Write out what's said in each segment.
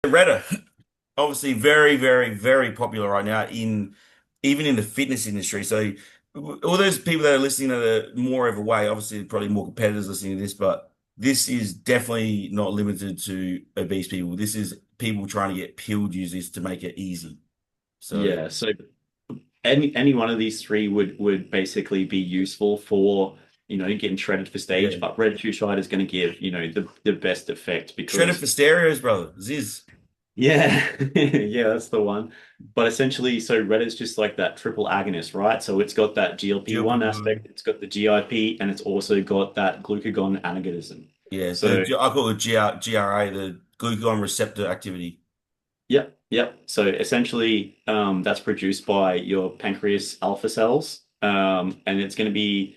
Reta, obviously very, very, very popular right now in even in the fitness industry. So all those people that are listening that are more overweight, obviously probably more competitors listening to this, but this is definitely not limited to obese people. This is people trying to get pill users to make it easy. So Yeah, so any one of these three would basically be useful for, getting shredded for stage, yeah, but Retatrutide is going to give, the best effect shredded because for stereos, brother. Ziz. yeah, yeah, that's the one. But essentially, so Red is just like that triple agonist, right? So it's got that GLP-1 GLP1. aspect, it's got the GIP, and it's also got that glucagon agonism. Yeah, So I call it GRA, the glucagon receptor activity. yep, yep. So essentially, that's produced by your pancreas alpha cells, and it's going to be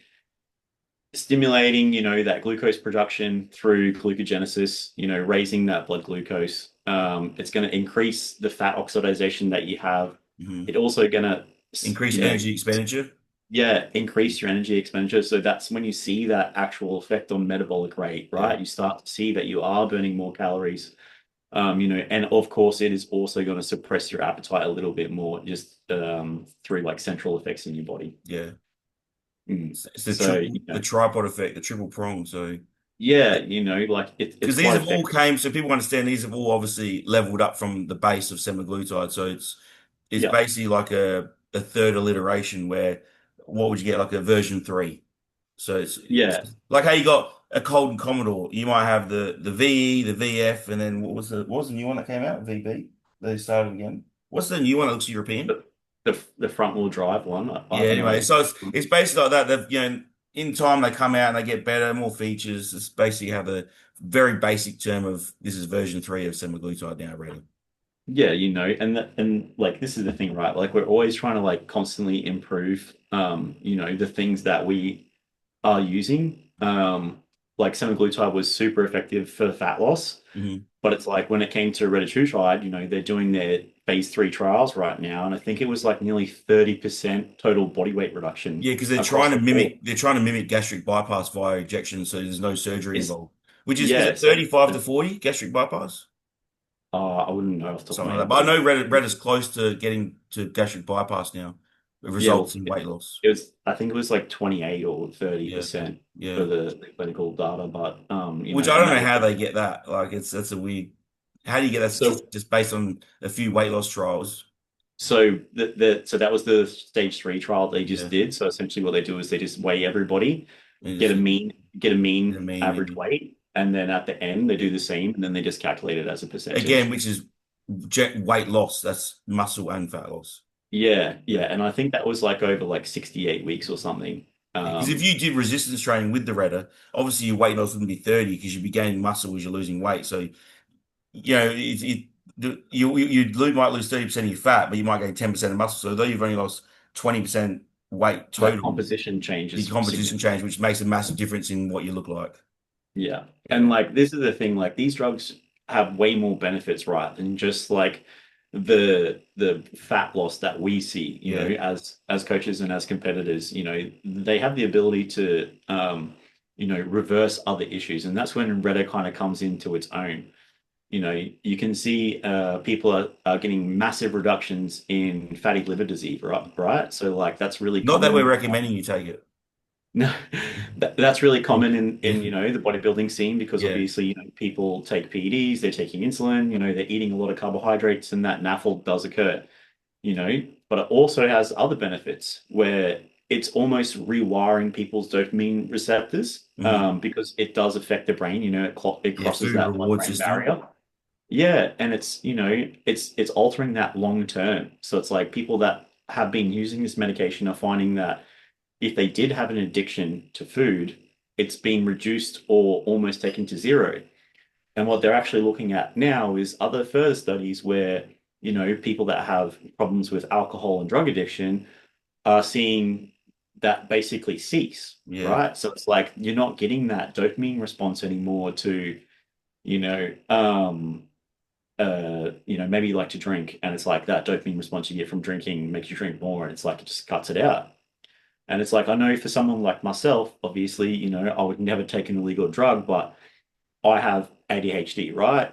stimulating, that glucose production through glucogenesis, raising that blood glucose. It's going to increase the fat oxidation that you have. Hmm. It also going to, Increase you know, energy expenditure. yeah, increase your energy expenditure. So that's when you see that actual effect on metabolic rate, Yeah. right? You start to see that you are burning more calories. And of course, it is also going to suppress your appetite a little bit more, just through like central effects in your body. Yeah. Mm. It's the So, triple, the tripod effect, the triple prong. So, yeah, like it's because these quite have all effective. came, so people understand these have all obviously leveled up from the base of semaglutide. So it's Yeah, basically like a third alliteration where what would you get like a version three? So it's yeah. like how you got a Colt and Commodore. You might have the VE, the VF, and then what was the new one that came out? VB. They started again. What's the new one that looks European? The front wheel drive one. I Yeah, have no anyway, idea. so it's basically like that. In time they come out and they get better, more features. It's basically have a very basic term of this is version three of semaglutide now ready. Yeah, and like this is the thing, right? Like we're always trying to like constantly improve the things that we are using. Like semaglutide was super effective for fat loss, Hmm. but it's like when it came to retatrutide, they're doing their phase 3 trials right now, and I think it was like nearly 30% total body weight reduction Yeah, because across the board. they're trying to mimic gastric bypass via injection, so there's no surgery Is involved. Which is yeah, it so 35 to 40 gastric bypass? I wouldn't know off the top of Something my like that. head, But but I know Reddit is close to getting to gastric bypass now. It yeah, results well, in weight loss. it was, I think it was like 28 or Yeah. 30% for Yeah. the clinical data, but Which I and don't know that was how they get that. Like that's a weird. How do you get that so statistic just based on a few weight loss trials? so that was the stage 3 trial they just Yeah. did. So essentially what they do is they just weigh everybody, And get just a mean, get a I mean mean, average weight, and then at the end they do the same, and then they just calculate it as a again, percentage. which is weight loss. That's muscle and fat loss. Yeah, Yeah. yeah, and I think that was like over like 68 weeks or something. Because if you did resistance training with the Redder, obviously your weight loss wouldn't be 30 because you'd be gaining muscle as you're losing weight. So, might lose 30% of your fat, but you might gain 10% of muscle. So, though you've only lost 20% weight That total, composition the changes composition change, significantly. which makes a massive difference in what you look like. Yeah. And Yeah. like this is the thing, like these drugs have way more benefits, right, than just like the fat loss that we see, Yeah. as coaches and as competitors, they have the ability to reverse other issues. And that's when Reddit kind of comes into its own. You can see people are getting massive reductions in fatty liver disease, right? So like that's really Not that we're common. recommending you take it. No, that's really common in Yeah. the bodybuilding scene because Yeah. obviously people take P.E.D.s, they're taking insulin, they're eating a lot of carbohydrates, and that NAFL does occur, but it also has other benefits where it's almost rewiring people's dopamine receptors, Mhm. because it does affect the brain, it Yeah. crosses Food that reward blood-brain system. barrier. Yeah, and it's altering that long term. So it's like people that have been using this medication are finding that if they did have an addiction to food, it's been reduced or almost taken to zero. And what they're actually looking at now is other further studies where, people that have problems with alcohol and drug addiction are seeing that basically cease, Yeah. right? So it's like you're not getting that dopamine response anymore to, you know, maybe you like to drink, and it's like that dopamine response you get from drinking makes you drink more, and it's like it just cuts it out. And it's like, I know for someone like myself, obviously, I would never take an illegal drug, but I have ADHD, right?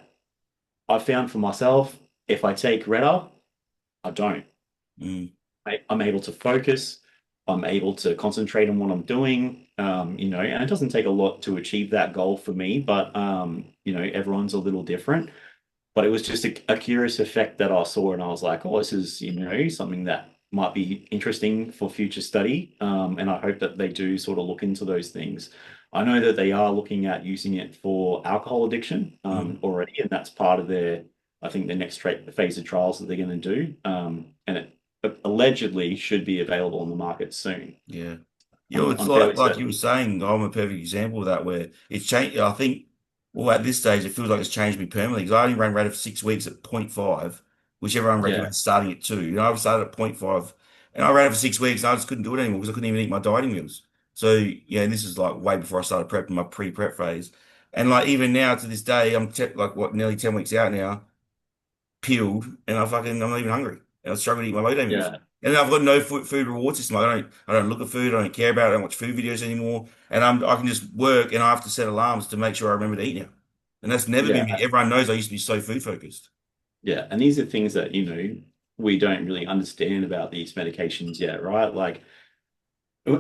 I found for myself, if I take Retta, I don't. Mm, I'm able to focus. I'm able to concentrate on what I'm doing. And it doesn't take a lot to achieve that goal for me, but everyone's a little different. But it was just a curious effect that I saw, and I was like, oh, this is, something that might be interesting for future study. And I hope that they do sort of look into those things. I know that they are looking at using it for alcohol addiction mm, already, and that's part of I think, the next phase of trials that they're going to do. And it allegedly should be available on the market soon. yeah. It's I'm fairly like you were certain. saying, I'm a perfect example of that where it's changed. I think, well, at this stage, it feels like it's changed me permanently because I only ran Rate for 6 weeks at point 0.5, which everyone Yeah, recommends starting at 2. I started at point 0.5 and I ran it for 6 weeks and I just couldn't do it anymore because I couldn't even eat my dieting meals. So, yeah, and this is like way before I started prepping my pre-prep phase. And like even now to this day, I'm like what, nearly 10 weeks out now, peeled, and I'm not even hungry. And I struggle to eat my low day meals. yeah, And then I've got no food reward system. I don't look at food. I don't care about it. I don't watch food videos anymore. And I can just work and I have to set alarms to make sure I remember to eat now. And that's never been me. yeah. Everyone knows I used to be so food focused. Yeah, and these are things that, we don't really understand about these medications yet, right? Like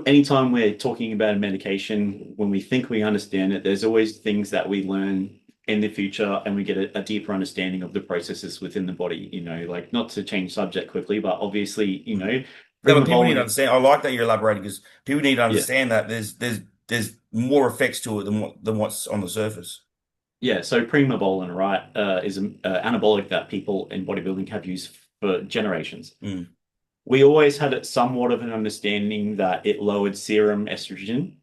anytime we're talking about a medication, when we think we understand it, there's always things that we learn in the future and we get a deeper understanding of the processes within the body, like not to change subject quickly, but obviously, Mm. No, but people need to primobolan, understand. I like that you're elaborating because people need to yeah. understand that there's more effects to it than what's on the surface. Yeah, so primobolan, right, is an anabolic that people in bodybuilding have used for generations. Mm, We always had it somewhat of an understanding that it lowered serum estrogen.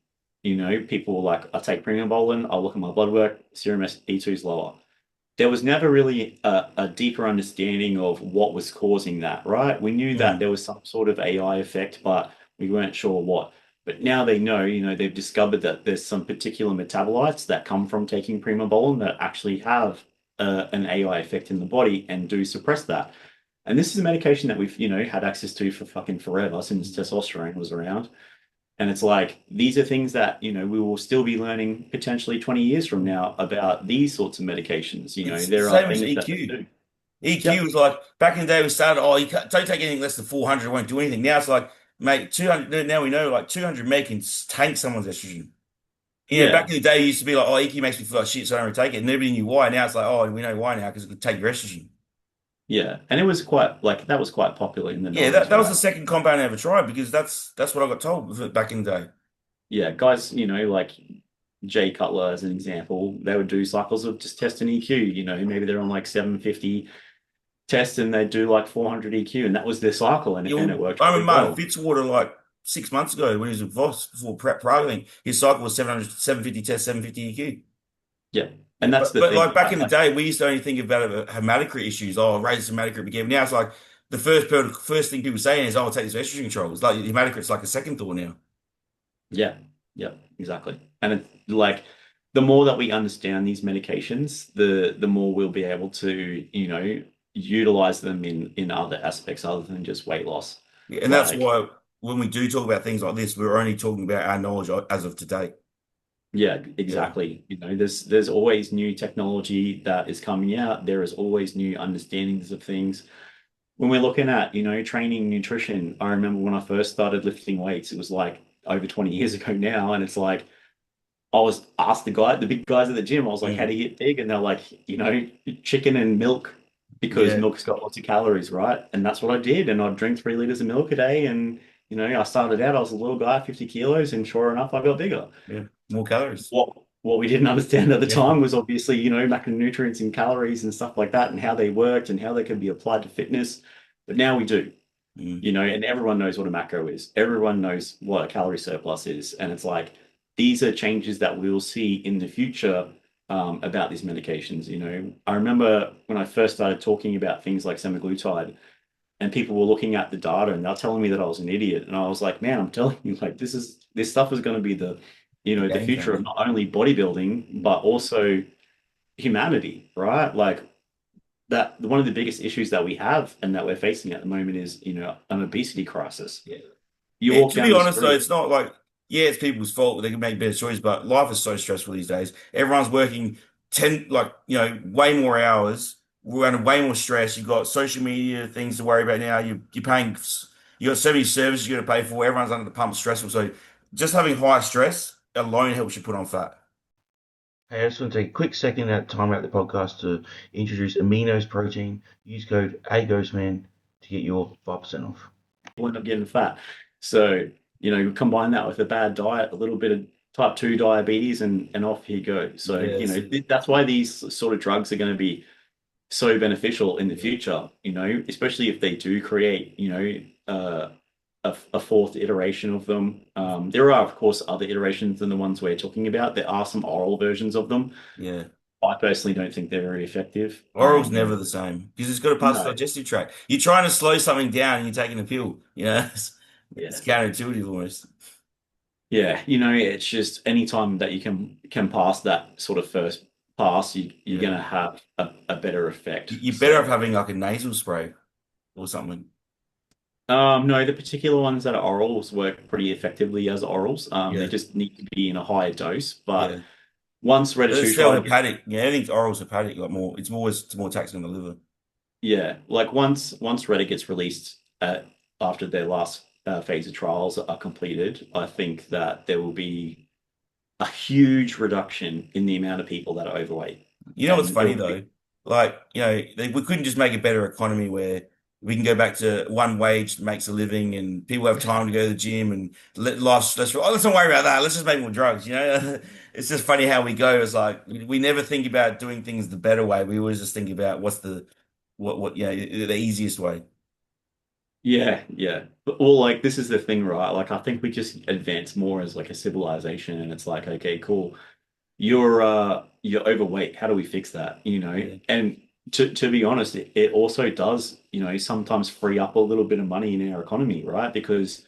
People were like, I take primobolan, I'll look at my blood work, serum E2 is lower. There was never really a deeper understanding of what was causing that, right? We knew that mm, there was some sort of AI effect, but we weren't sure what. But now they know, they've discovered that there's some particular metabolites that come from taking primobolan that actually have an AI effect in the body and do suppress that. And this is a medication that we've, had access to for fucking forever since testosterone was around. And it's like these are things that, we will still be learning potentially 20 years from mm. now about these sorts of medications. It's the There are same as things that they EQ. do. EQ Yep. was like back in the day we started, oh, don't take anything less than 400, it won't do anything. Now it's like, mate, 200, now we know like 200 meg can tank someone's estrogen. Back Yeah. in the day, it used to be like, oh, EQ makes me feel like shit, so I don't really take it. And nobody knew why. Now it's like, oh, we know why now because it could take your estrogen. Yeah. And it was quite like that was quite popular in the Yeah, 90s, that was the right? second compound I ever tried because that's what I got told back in the day. Yeah. Guys, like Jay Cutler as an example, they would do cycles of just testing EQ. Maybe they're on like 750 tests and they do like 400 EQ, and that was their cycle, and, Yeah, and it well, worked I really remember Martin well. Fitzwater like 6 months ago when he was with Voss before Prague, I think his cycle was 700, 750 test, 750 EQ. Yeah. And that's the But thing, like back right? in the Like, day, we used to only think about hematocrit issues. Oh, raise the hematocrit again. Now it's like the first thing people saying is, "Oh, I'll take this for estrogen control." It's like hematocrit's like a second thought now. yeah, yeah, exactly. And it's like the more that we understand these medications, the more we'll be able to, utilize them in other aspects other than just weight loss. Yeah, and that's Like, why when we do talk about things like this, we're only talking about our knowledge as of today. yeah, Yeah. exactly. There's always new technology that is coming out. There is always new understandings of things. When we're looking at, training nutrition, I remember when I first started lifting weights, it was like over 20 years ago now, and it's like I was asked the big guys at the gym, I was like, how Mm. do you get big? And they're like, chicken and milk because Yeah. milk's got lots of calories, right? And that's what I did. And I'd drink 3 liters of milk a day. And, I started out, I was a little guy, 50 kilos, and sure enough, I got bigger. Yeah. More calories. What we didn't understand at the Yeah. time was obviously, macronutrients and calories and stuff like that and how they worked and how they could be applied to fitness. But now we do, Mm. and everyone knows what a macro is. Everyone knows what a calorie surplus is. And it's like, these are changes that we'll see in the future about these medications. I remember when I first started talking about things like semaglutide, and people were looking at the data and they're telling me that I was an idiot. And I was like, man, I'm telling you, like, this stuff is going to be the Game future of changer. not only bodybuilding, but also humanity, right? Like that one of the biggest issues that we have and that we're facing at the moment is, an obesity crisis. Yeah. You Yeah, walk to down be the honest though, street. it's not like yeah, it's people's fault they can make better choices, but life is so stressful these days. Everyone's working 10 like way more hours. we're under way more stress. You've got social media things to worry about now. You're paying, you got so many services you got to pay for. Everyone's under the pump, stressful. So just having high stress alone helps you put on fat. Hey, I just want to take a quick second at time out the podcast to introduce Amino's protein. Use code AGHOSTMAN to get your 5% off. People end up getting fat. So, you combine that with a bad diet, a little bit of type 2 diabetes, and off you go. So, Yes. that's why these sort of drugs are going to be so beneficial in the Yeah. future, especially if they do create, a fourth iteration of them. There are, of course, other iterations than the ones we're talking about. There are some oral versions of them. Yeah. I personally don't think they're very effective. Oral's never the same because it's got to pass the No, digestive tract. You're trying to slow something down and you're taking a pill. It's yeah. counterintuitive almost. Yeah, it's just anytime that you can pass that sort of first pass, you're Yeah. gonna have a better effect. You're better off So, having like a nasal spray or something. no, the particular ones that are orals work pretty effectively as orals. They Yeah. just need to be in a higher dose. But Yeah. once But it's still retatrutide gets, hepatic. Yeah, anything's oral's hepatic, like more it's more taxing on the liver. yeah, like once Reddit gets released after their last phase of trials are completed, I think that there will be a huge reduction in the amount of people that are overweight, You know what's and funny it'll be though? Like, we couldn't just make a better economy where we can go back to one wage makes a living and people have time to go to the gym and let life's let's let's not worry about that. Let's just make more drugs. It's just funny how we go. It's like we never think about doing things the better way. We always just think about what's the what the easiest way. Yeah, yeah. But well, like this is the thing, right? Like I think we just advance more as like a civilization and it's like, okay, cool. You're overweight. How do we fix that? Yeah. And to be honest, it also does, sometimes free up a little bit of money in our economy, right? Because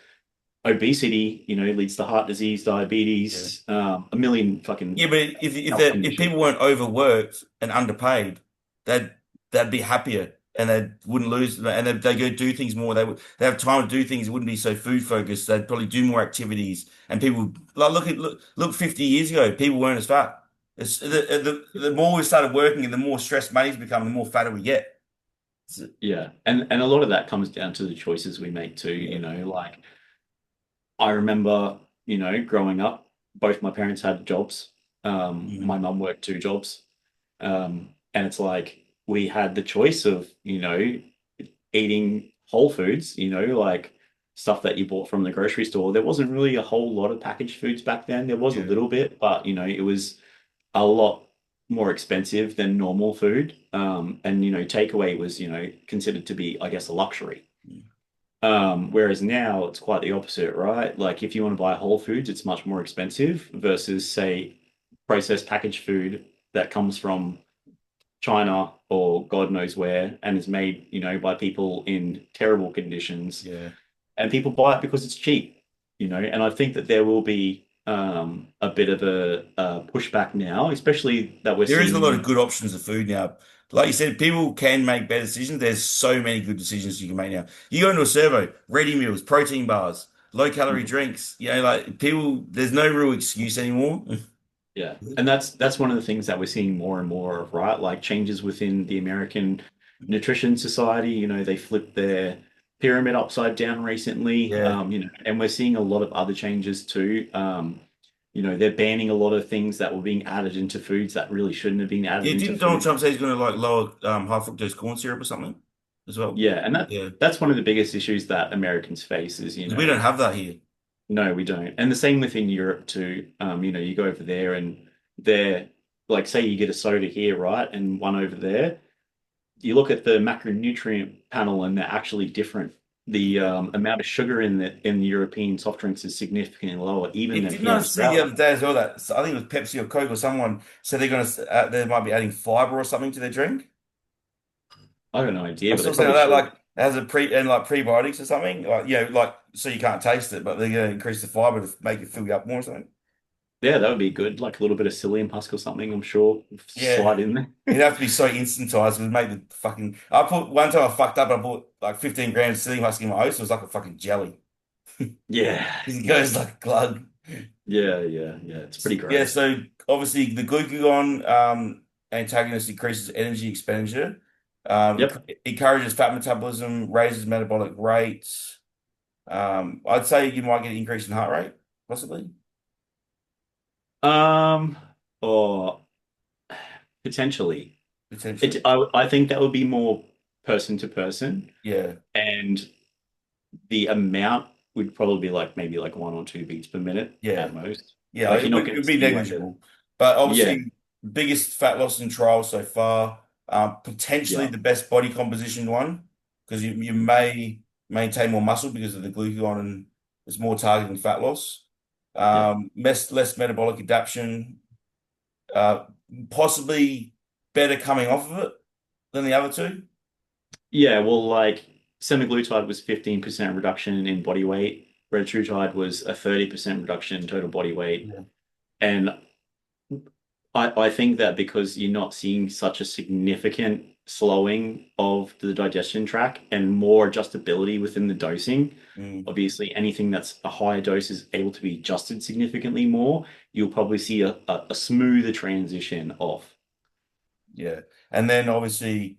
obesity, leads to heart disease, Yeah. diabetes, a million Yeah, fucking but if health if conditions. people weren't overworked and underpaid, they'd they'd be happier and they wouldn't lose and they go do things more. They have time to do things. It wouldn't be so food focused. They'd probably do more activities. And people like look 50 years ago, people weren't as fat. It's the more we started working and the more stressed money's become, the more fatter we get. Yeah. And a lot of that comes down to the choices we make too, Yeah. like I remember, growing up, both my parents had jobs. Mhm. My mum worked two jobs. And it's like we had the choice of, eating whole foods, like stuff that you bought from the grocery store. There wasn't really a whole lot of packaged foods back then. There was a Yeah. little bit, but it was a lot more expensive than normal food. And takeaway was, considered to be, I guess, a luxury. Whereas now it's quite the opposite, right? Like if you want to buy Whole Foods, it's much more expensive versus, say, processed packaged food that comes from China or God knows where and is made, by people in terrible conditions. Yeah. And people buy it because it's cheap, And I think that there will be a bit of a pushback now, especially that we're There is a seeing, lot of good options of food now. Like you said, people can make better decisions. There's so many good decisions you can make now. You go into a servo, ready meals, protein bars, low calorie drinks. Like people, there's no real excuse anymore. Yeah, and that's one of the things that we're seeing more and more of, right? Like changes within the American Nutrition Society. They flipped their pyramid upside down recently. Yeah. And we're seeing a lot of other changes too. They're banning a lot of things that were being added into foods that really shouldn't have been added Yeah, into didn't Donald food. Trump say he's going to like lower high fructose corn syrup or something as well? Yeah, and Yeah, that's one of the biggest issues that Americans face is, because we don't have that here. no, we don't. And the same within Europe too. You go over there and they're like, say you get a soda here, right? And one over there. You look at the macronutrient panel and they're actually different. The amount of sugar in the European soft drinks is significantly lower, even It than didn't here I in see the Australia. other day as well that I think it was Pepsi or Coke or someone said they're going to they might be adding fiber or something to their drink. I have no idea, I but they saw something probably like that, should. like it has a like prebiotics or something, like like so you can't taste it, but they're going to increase the fiber to make it fill you up more or something. Yeah, that would be good. Like a little bit of psyllium husk or something, I'm sure. Yeah, Slide in it'd there. have to be so instantized. It would make the fucking. I put one time I fucked up. I bought like 15 grams of psyllium husk in my oats. It was like a fucking jelly. Yeah, It yeah, goes like a glug. yeah, yeah, yeah. It's pretty Yeah, gross. so obviously the glucagon antagonist increases energy expenditure. Yep. Encourages fat metabolism, raises metabolic rates. I'd say you might get an increase in heart rate, possibly, Um, or potentially. potentially. I think that would be more person to person, Yeah, and the amount would probably be like maybe like 1 or 2 beats per minute yeah. at most. Yeah, Like you're not going it'd to be see like a negligible. But yeah, obviously, biggest fat loss in trials so far, potentially yeah, the best body composition one, because you may maintain more muscle because of the glucagon and it's more targeting fat loss. yeah, Less metabolic adaptation, uh, possibly better coming off of it than the other two. yeah. Well, like semaglutide was 15% reduction in body weight. Retatrutide was a 30% reduction in total body weight, Yeah. and I think that because you're not seeing such a significant slowing of the digestion tract and more adjustability within the dosing, Mm, obviously anything that's a higher dose is able to be adjusted significantly more, you'll probably see a smoother transition off. yeah. And then obviously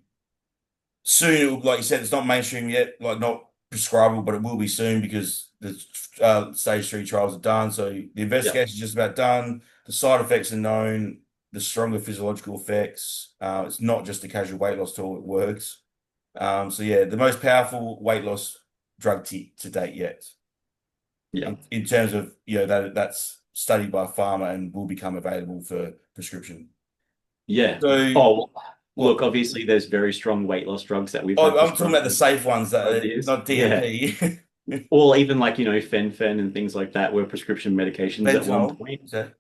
soon, like you said, it's not mainstream yet, like not prescribable, but it will be soon because the stage 3 trials are done. So the Yep. investigation is just about done. The side effects are known, the stronger physiological effects. It's not just a casual weight loss tool, it works. So yeah, the most powerful weight loss drug to date yet. Yeah. In terms of, that's studied by pharma and will become available for prescription. Yeah. So Oh, look, what? obviously there's very strong weight loss drugs that we've had Oh, I'm talking prescribed about the safe ones that over are the years. not Yeah. DMP. Or even like, fen and things like that were prescription medications at one Fentanyl. point. Is that?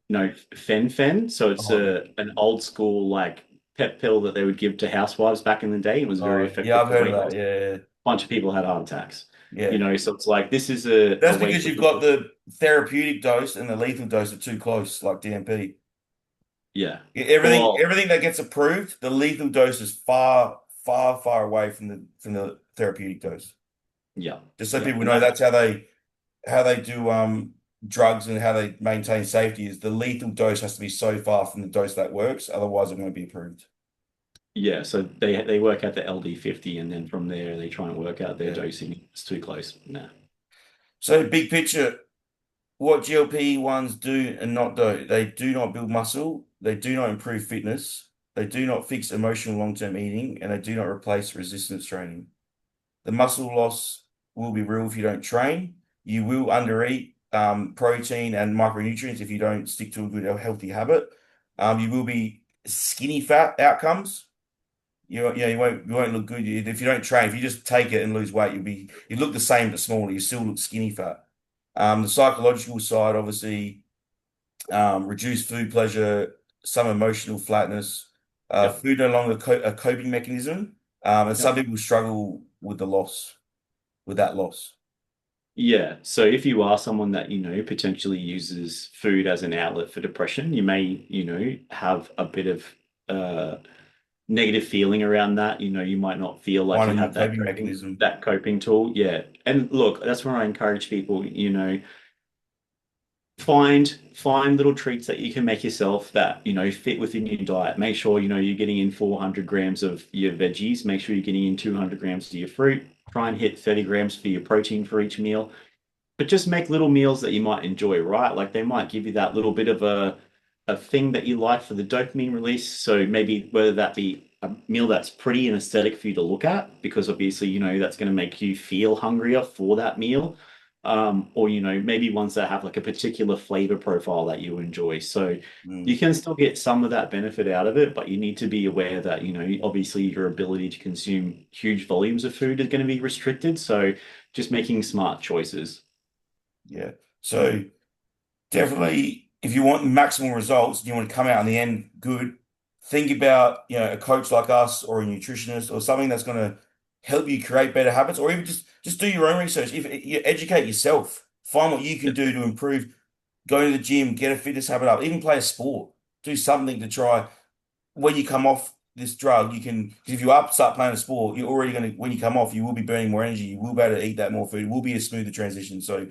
Fen. So it's Oh, an old school like pep pill that they would give to housewives back in the day. It was very yeah, effective I've for heard of weight that. loss. Yeah, Bunch of people had heart attacks. yeah, yeah. So it's like this is a That's way because for you've got people. the therapeutic dose and the lethal dose are too close, like DMP. Yeah. Well, Everything that gets approved, the lethal dose is far, far, far away from the therapeutic dose. yeah. Just so Yeah. people And know, that that's how they do drugs and how they maintain safety is the lethal dose has to be so far from the dose that works, otherwise it won't be approved. yeah, so they work out the LD50 and then from there they try and work out their Yeah. dosing. It's too close. Nah. So big picture, what GLP1s do and not do. They do not build muscle, they do not improve fitness, they do not fix emotional long-term eating, and they do not replace resistance training. The muscle loss will be real if you don't train. You will undereat protein and micronutrients if you don't stick to a good healthy habit. You will be skinny fat outcomes. You won't look good if you don't train. If you just take it and lose weight, you look the same but smaller. You still look skinny fat. The psychological side, obviously, reduced food pleasure, some emotional flatness. Yep. Food no longer a coping mechanism, and some Yep. people struggle with that loss. Yeah. So if you are someone that, potentially uses food as an outlet for depression, you may, have a bit of uh negative feeling around that. You might not feel like you Finding your have coping mechanism. that coping tool. Yeah. And look, that's where I encourage people, find little treats that you can make yourself that fit within your diet. Make sure you're getting in 400 grams of your veggies. Make sure you're getting in 200 grams of your fruit. Try and hit 30 grams for your protein for each meal, but just make little meals that you might enjoy, right? Like they might give you that little bit of a thing that you like for the dopamine release. So maybe whether that be a meal that's pretty and aesthetic for you to look at, because obviously, that's going to make you feel hungrier for that meal. Or, maybe ones that have like a particular flavor profile that you enjoy. So you Mm, can still get some of that benefit out of it, but you need to be aware that, obviously your ability to consume huge volumes of food is going to be restricted. So just making smart choices. yeah. So definitely, if you want maximal results, and you want to come out in the end good, think about, a coach like us or a nutritionist or something that's going to help you create better habits, or even just do your own research. If you educate yourself, find what you can Yep. do to improve. Go to the gym, get a fitness habit up, even play a sport. Do something to try. When you come off this drug, you can, because if you up start playing a sport, you're already going to, when you come off, you will be burning more energy. You will be able to eat that more food. It will be a smoother transition. So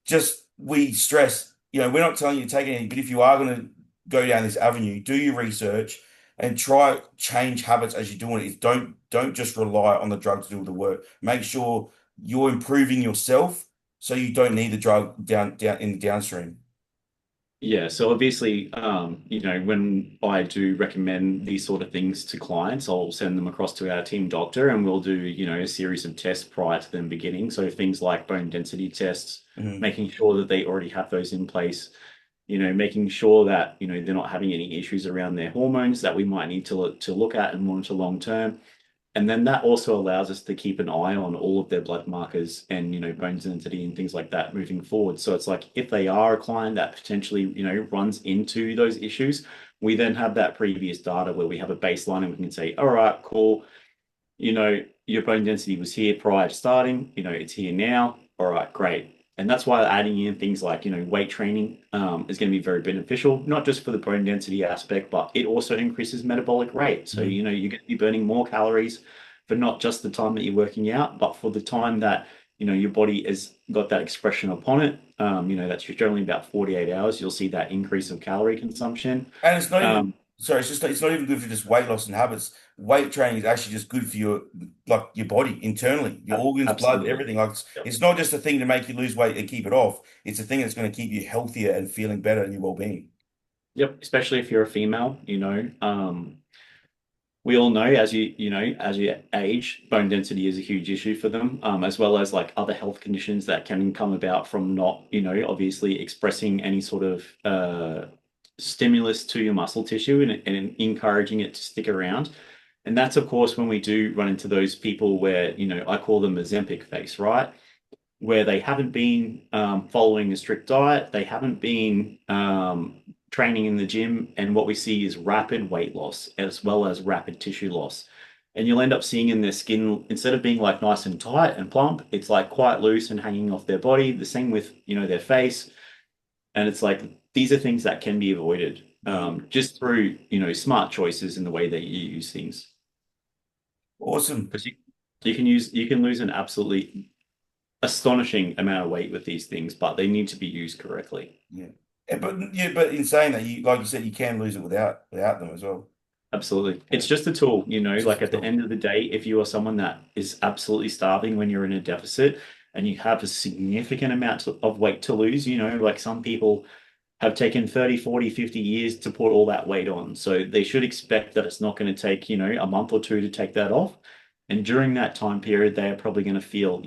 just we stress, we're not telling you to take anything, but if you are going to go down this avenue, do your research, and try change habits as you're doing it. Is don't just rely on the drug to do the work. Make sure you're improving yourself so you don't need the drug down in the downstream. Yeah, so obviously, when I do recommend these sort of things to clients, I'll send them across to our team doctor and we'll do, a series of tests prior to them beginning. So things like bone density tests, Hmm. making sure that they already have those in place, making sure that, they're not having any issues around their hormones that we might need to look at and monitor long term. And then that also allows us to keep an eye on all of their blood markers and, bone density and things like that moving forward. So it's like if they are a client that potentially, runs into those issues, we then have that previous data where we have a baseline and we can say, all right, cool, your bone density was here prior to starting, it's here now. All right, great. And that's why adding in things like, weight training is going to be very beneficial, not just for the bone density aspect, but it also increases metabolic rate. So, Hmm. you're going to be burning more calories for not just the time that you're working out, but for the time that, your body has got that expression upon it. That's generally about 48 hours. You'll see that increase of calorie consumption. And it's not even Um, sorry, it's not even good for just weight loss and habits. Weight training is actually just good for your like your body internally, your organs, blood, Absolutely. everything. Like it's not just a thing to make you lose weight and keep it off. It's a thing that's going to keep you healthier and feeling better in your well-being. Yep, especially if you're a female, we all know as you age, bone density is a huge issue for them, as well as like other health conditions that can come about from not, obviously expressing any sort of stimulus to your muscle tissue and encouraging it to stick around. And that's of course when we do run into those people where, I call them a Zempic face, right? Where they haven't been following a strict diet, they haven't been training in the gym, and what we see is rapid weight loss as well as rapid tissue loss. And you'll end up seeing in their skin, instead of being like nice and tight and plump, it's like quite loose and hanging off their body. The same with, their face. And it's like these are things that can be avoided just through, smart choices in the way that you use things. Awesome. Because you can lose an absolutely astonishing amount of weight with these things, but they need to be used correctly. Yeah. But in saying that, you like you said, you can lose it without them as well. Absolutely. Yeah. It's just a tool, It's just like a at the tool. end of the day, if you are someone that is absolutely starving when you're in a deficit and you have a significant amount of weight to lose, like some people have taken 30, 40, 50 years to put all that weight on. So they should expect that it's not going to take, a month or two to take that off. And during that time period, they are probably going to feel,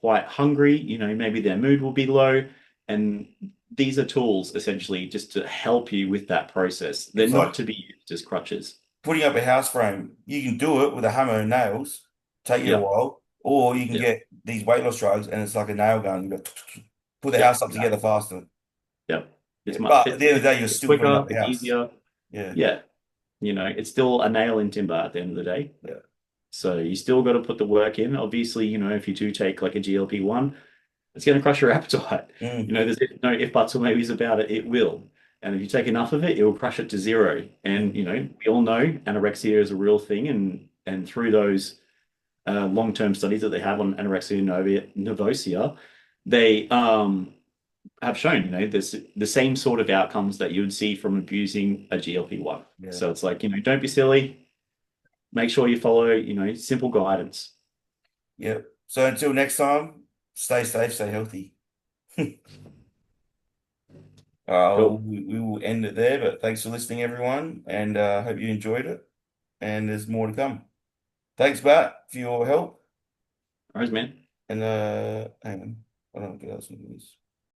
quite hungry, maybe their mood will be low. And these are tools essentially just to help you with that process. They're It's not like to be used as crutches. putting up a house frame. You can do it with a hammer and nails, take you a Yep. while, or you can Yep. get these weight loss drugs and it's like a nail gun. You go put the Yep. house up together Exactly. faster. Yep. Yeah. But at the end of the day, you're It's still putting up quicker, the it's house. easier. Yeah. Yeah. It's still a nail in timber at the end of the day. Yeah. So you still got to put the work in. Obviously, if you do take like a GLP-1, it's going to crush your appetite. Mm. There's no if, buts, or maybes about it. It will. And if you take enough of it, it will crush it to zero. And, Mm. we all know anorexia is a real thing. And through those long-term studies that they have on anorexia nervosa, they have shown, there's the same sort of outcomes that you would see from abusing a GLP-1. Yeah. So it's like, don't be silly. Make sure you follow, simple guidance. Yeah. So until next time, stay safe, stay healthy. Cool. We will end it there, but thanks for listening, everyone, and hope you enjoyed it. And there's more to come. Thanks, Matt, for your help. All right, man. And hang on, I don't know what else it is.